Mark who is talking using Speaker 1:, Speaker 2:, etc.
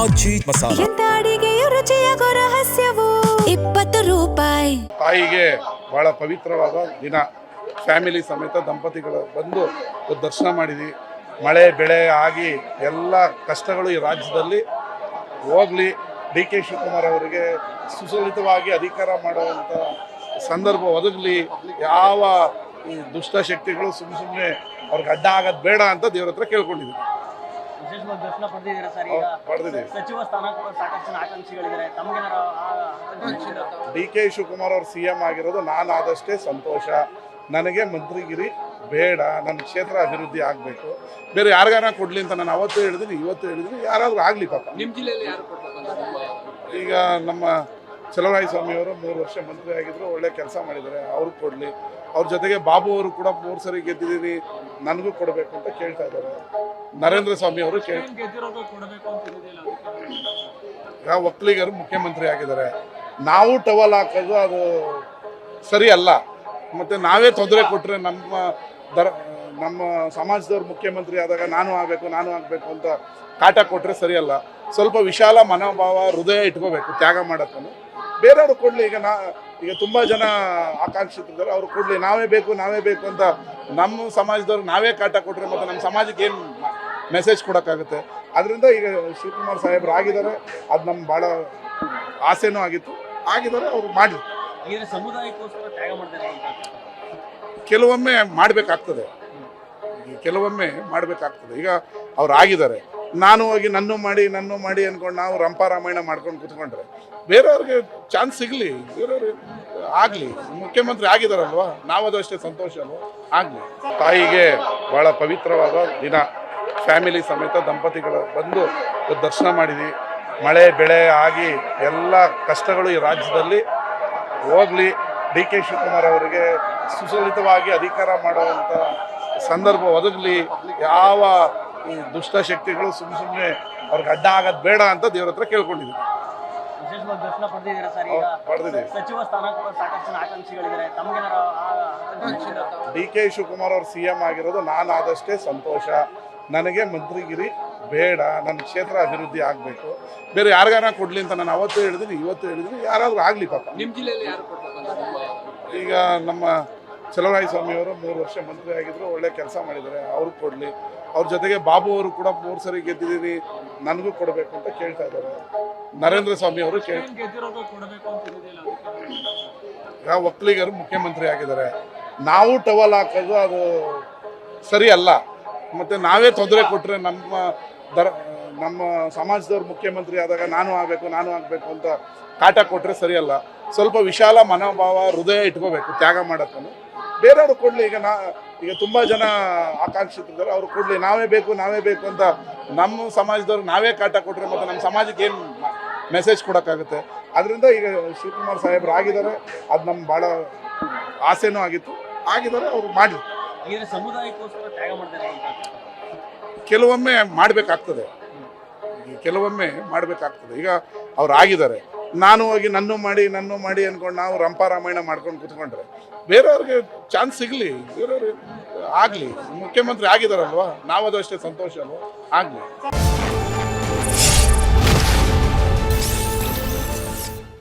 Speaker 1: ಆಚಿ ಮಸಾಲ.
Speaker 2: ಎಂತ ಅಡಿಗೆಯ ರುಚಿಯಾಗೋ ರಹಸ್ಯವು 20 ರೂಪಾಯಿ.
Speaker 3: ತಾಯಿಗೆ ಬಹಳ ಪವಿತ್ರವಾದ ದಿನ. ಫ್ಯಾಮಿಲಿ ಸಮೇತ ದಂಪತಿಗಳು ಬಂದು ದರ್ಶನ ಮಾಡಿದ್ವಿ. ಮಳೆ ಬೆಳೆ ಆಗಿ ಎಲ್ಲ ಕಷ್ಟಗಳು ಈ ರಾಜ್ಯದಲ್ಲಿ ಹೋಗಲಿ, ಡಿ ಕೆ ಶಿವಕುಮಾರ್ ಅವರಿಗೆ ಸುಸಲಿತವಾಗಿ ಅಧಿಕಾರ ಮಾಡುವಂಥ ಸಂದರ್ಭ ಒದಗಲಿ, ಯಾವ ಈ ದುಷ್ಟಶಕ್ತಿಗಳು ಸುಮ್ಮನೆ ಅವ್ರಿಗೆ ಅಡ್ಡ ಆಗೋದು ಬೇಡ ಅಂತ ದೇವ್ರ ಹತ್ರ ಕೇಳ್ಕೊಂಡಿದ್ದೀವಿ.
Speaker 4: ದರ್ಶನ ಪಡೆದಿದ್ದೀರಾ ಸರ್? ಈಗ
Speaker 3: ಪಡೆದಿದ್ದೀವಿ.
Speaker 4: ಸಚಿವ ಸ್ಥಾನ ಕೂಡ ಸಾಕಷ್ಟು ಜನ ಆಕಾಂಕ್ಷಿಗಳಿದ್ದಾರೆ. ತಮಗೆ
Speaker 3: ಡಿ ಕೆ ಶಿವಕುಮಾರ್ ಅವರು CM ಆಗಿರೋದು ನಾನು ಆದಷ್ಟೇ ಸಂತೋಷ. ನನಗೆ ಮಂತ್ರಿಗಿರಿ ಬೇಡ, ನನ್ನ ಕ್ಷೇತ್ರ ಅಭಿವೃದ್ಧಿ ಆಗಬೇಕು. ಬೇರೆ ಯಾರಿಗಾರ ಕೊಡಲಿ ಅಂತ ನಾನು ಅವತ್ತು ಹೇಳಿದ್ದೀನಿ, ಇವತ್ತು ಹೇಳಿದ್ದೀನಿ, ಯಾರಾದರೂ ಆಗಲಿ ಪಾಪ.
Speaker 4: ನಿಮ್ಮ ಜಿಲ್ಲೆಯಲ್ಲಿ ಯಾರು ಕೊಡ್ಬೇಕು?
Speaker 3: ಈಗ ನಮ್ಮ ಚಲುವರಾಯ ಸ್ವಾಮಿಯವರು 3 ವರ್ಷ ಮಂತ್ರಿ ಆಗಿದ್ರು, ಒಳ್ಳೆ ಕೆಲಸ ಮಾಡಿದ್ದಾರೆ, ಅವ್ರಿಗೆ ಕೊಡಲಿ. ಅವ್ರ ಜೊತೆಗೆ ಬಾಬು ಅವರು ಕೂಡ 3 ಸರಿ ಗೆದ್ದಿದ್ದೀನಿ, ನನಗೂ ಕೊಡಬೇಕು ಅಂತ ಕೇಳ್ತಾ ಇದ್ದಾರೆ. ನರೇಂದ್ರ ಸ್ವಾಮಿ ಅವರು ಈಗ ಒಕ್ಕಲಿಗರು ಮುಖ್ಯಮಂತ್ರಿ ಆಗಿದ್ದಾರೆ. ನಾವು ಟವಲ್ ಹಾಕೋದು ಅದು ಸರಿ ಅಲ್ಲ. ಮತ್ತು ನಾವೇ ತೊಂದರೆ ಕೊಟ್ಟರೆ ನಮ್ಮ ಸಮಾಜದವ್ರು ಮುಖ್ಯಮಂತ್ರಿ ಆದಾಗ ನಾನು ಆಗಬೇಕು ಅಂತ ಕಾಟ ಕೊಟ್ಟರೆ ಸರಿಯಲ್ಲ. ಸ್ವಲ್ಪ ವಿಶಾಲ ಮನೋಭಾವ, ಹೃದಯ ಇಟ್ಕೋಬೇಕು ತ್ಯಾಗ ಮಾಡೋಕ್ಕೂ. ಬೇರೆಯವರು ಕೊಡಲಿ. ಈಗ ತುಂಬ ಜನ ಆಕಾಂಕ್ಷಿತಿದ್ದಾರೆ, ಅವ್ರು ಕೊಡಲಿ. ನಾವೇ ಬೇಕು ಅಂತ ನಮ್ಮ ಸಮಾಜದವ್ರು ನಾವೇ ಕಾಟ ಕೊಟ್ಟರೆ ಮತ್ತು ನಮ್ಮ ಸಮಾಜಕ್ಕೆ ಏನು ಮೆಸೇಜ್ ಕೊಡೋಕ್ಕಾಗುತ್ತೆ? ಅದರಿಂದ ಈಗ ಶಿವಕುಮಾರ್ ಸಾಹೇಬ್ರು ಆಗಿದ್ದಾರೆ, ಅದು ನಮ್ಗೆ ಭಾಳ ಆಸೆನೂ ಆಗಿದ್ದಾರೆ, ಅವ್ರು ಮಾಡಿ.
Speaker 4: ಸಮುದಾಯಕ್ಕೋಸ್ಕರ ತ್ಯಾಗ ಮಾಡ್ತಾರೆ.
Speaker 3: ಕೆಲವೊಮ್ಮೆ ಮಾಡಬೇಕಾಗ್ತದೆ. ಈಗ ಅವ್ರು ಆಗಿದ್ದಾರೆ, ನಾನು ಹೋಗಿ ನನ್ನ ಮಾಡಿ ಅಂದ್ಕೊಂಡು ನಾವು ರಂಪಾರಾಮಾಯಣ ಮಾಡ್ಕೊಂಡು ಕೂತ್ಕೊಂಡ್ರೆ ಬೇರೆಯವ್ರಿಗೆ ಚಾನ್ಸ್ ಸಿಗಲಿ, ಬೇರೆಯವ್ರಿಗೆ ಆಗಲಿ. ಮುಖ್ಯಮಂತ್ರಿ ಆಗಿದಾರಲ್ವ, ನಾವದು ಅಷ್ಟೇ ಸಂತೋಷ ಅಲ್ವ, ಆಗಲಿ. ತಾಯಿಗೆ ಬಹಳ ಪವಿತ್ರವಾದ ದಿನ. ಫ್ಯಾಮಿಲಿ ಸಮೇತ ದಂಪತಿಗಳು ಬಂದು ದರ್ಶನ ಮಾಡಿದ್ವಿ. ಮಳೆ ಬೆಳೆ ಆಗಿ ಎಲ್ಲ ಕಷ್ಟಗಳು ಈ ರಾಜ್ಯದಲ್ಲಿ ಹೋಗಲಿ, ಡಿ ಕೆ ಶಿವಕುಮಾರ್ ಅವರಿಗೆ ಸುಸಲಿತವಾಗಿ ಅಧಿಕಾರ ಮಾಡುವಂಥ ಸಂದರ್ಭ ಒದಗಲಿ, ಯಾವ ಈ ದುಷ್ಟಶಕ್ತಿಗಳು ಸುಮ್ಮನೆ ಅವ್ರಿಗೆ ಅಡ್ಡ ಆಗೋದು ಬೇಡ ಅಂತ ದೇವ್ರ ಹತ್ರ ಕೇಳ್ಕೊಂಡಿದ್ದೀವಿ.
Speaker 4: ದರ್ಶನ ಪಡೆದಿದ್ದೀರಾ ಸರ್? ಈಗ
Speaker 3: ಪಡೆದಿದ್ದೀವಿ.
Speaker 4: ಸಚಿವ ಸ್ಥಾನ ಕೂಡ ಸಾಕಷ್ಟು ಜನ ಆಕಾಂಕ್ಷಿಗಳಿದ್ದಾರೆ. ತಮಗೆ
Speaker 3: ಡಿ ಕೆ ಶಿವಕುಮಾರ್ ಅವರು CM ಆಗಿರೋದು ನಾನು ಆದಷ್ಟೇ ಸಂತೋಷ. ನನಗೆ ಮಂತ್ರಿಗಿರಿ ಬೇಡ, ನನ್ನ ಕ್ಷೇತ್ರ ಅಭಿವೃದ್ಧಿ ಆಗಬೇಕು. ಬೇರೆ ಯಾರಿಗಾರ ಕೊಡಲಿ ಅಂತ ನಾನು ಅವತ್ತು ಹೇಳಿದ್ದೀನಿ, ಇವತ್ತು ಹೇಳಿದ್ದೀನಿ, ಯಾರಾದರೂ ಆಗಲಿ ಪಾಪ.
Speaker 4: ನಿಮ್ಮ ಜಿಲ್ಲೆಯಲ್ಲಿ ಯಾರು ಕೊಡ್ಬೇಕು?
Speaker 3: ಈಗ ನಮ್ಮ ಚಲುವರಾಯ ಸ್ವಾಮಿಯವರು 3 ವರ್ಷ ಮಂತ್ರಿ ಆಗಿದ್ರು, ಒಳ್ಳೆ ಕೆಲಸ ಮಾಡಿದ್ದಾರೆ, ಅವ್ರಿಗೆ ಕೊಡಲಿ. ಅವ್ರ ಜೊತೆಗೆ ಬಾಬು ಅವರು ಕೂಡ 3 ಸರಿ ಗೆದ್ದಿದ್ದೀನಿ, ನನಗೂ ಕೊಡಬೇಕು ಅಂತ ಕೇಳ್ತಾ ಇದ್ದಾರೆ. ನರೇಂದ್ರ ಸ್ವಾಮಿ ಅವರು ಈಗ ಒಕ್ಕಲಿಗರು ಮುಖ್ಯಮಂತ್ರಿ ಆಗಿದ್ದಾರೆ. ನಾವು ಟವಲ್ ಹಾಕೋದು ಅದು ಸರಿ ಅಲ್ಲ. ಮತ್ತು ನಾವೇ ತೊಂದರೆ ಕೊಟ್ಟರೆ ನಮ್ಮ ಸಮಾಜದವ್ರು ಮುಖ್ಯಮಂತ್ರಿ ಆದಾಗ ನಾನು ಆಗಬೇಕು ಅಂತ ಕಾಟ ಕೊಟ್ಟರೆ ಸರಿಯಲ್ಲ. ಸ್ವಲ್ಪ ವಿಶಾಲ ಮನೋಭಾವ, ಹೃದಯ ಇಟ್ಕೋಬೇಕು ತ್ಯಾಗ ಮಾಡೋಕ್ಕೂ. ಬೇರೆಯವರು ಕೊಡಲಿ. ಈಗ ತುಂಬ ಜನ ಆಕಾಂಕ್ಷಿತಿದ್ದಾರೆ, ಅವ್ರು ಕೊಡಲಿ. ನಾವೇ ಬೇಕು ಅಂತ ನಮ್ಮ ಸಮಾಜದವ್ರು ನಾವೇ ಕಾಟ ಕೊಟ್ಟರೆ ಮತ್ತು ನಮ್ಮ ಸಮಾಜಕ್ಕೆ ಏನು ಮೆಸೇಜ್ ಕೊಡೋಕ್ಕಾಗುತ್ತೆ? ಅದರಿಂದ ಈಗ ಶಿವಕುಮಾರ್ ಸಾಹೇಬ್ರು ಆಗಿದ್ದಾರೆ, ಅದು ನಮ್ಗೆ ಭಾಳ ಆಸೆನೂ ಆಗಿದ್ದಾರೆ, ಅವ್ರು ಮಾಡಿ.
Speaker 4: ಸಮುದಾಯಕ್ಕೋಸ್ಕರ ತ್ಯಾಗ ಮಾಡ್ತಾರೆ.
Speaker 3: ಕೆಲವೊಮ್ಮೆ ಮಾಡಬೇಕಾಗ್ತದೆ. ಈಗ ಅವ್ರು ಆಗಿದ್ದಾರೆ, ನಾನು ಹೋಗಿ ನನ್ನ ಮಾಡಿ ಅಂದ್ಕೊಂಡು ನಾವು ರಂಪಾರಾಮಾಯಣ ಮಾಡ್ಕೊಂಡು ಕೂತ್ಕೊಂಡ್ರೆ ಬೇರೆಯವ್ರಿಗೆ ಚಾನ್ಸ್ ಸಿಗಲಿ, ಬೇರೆಯವ್ರಿಗೆ ಆಗಲಿ. ಮುಖ್ಯಮಂತ್ರಿ ಆಗಿದಾರಲ್ವ, ನಾವದು ಅಷ್ಟೇ ಸಂತೋಷ ಅಲ್ವ, ಆಗಲಿ.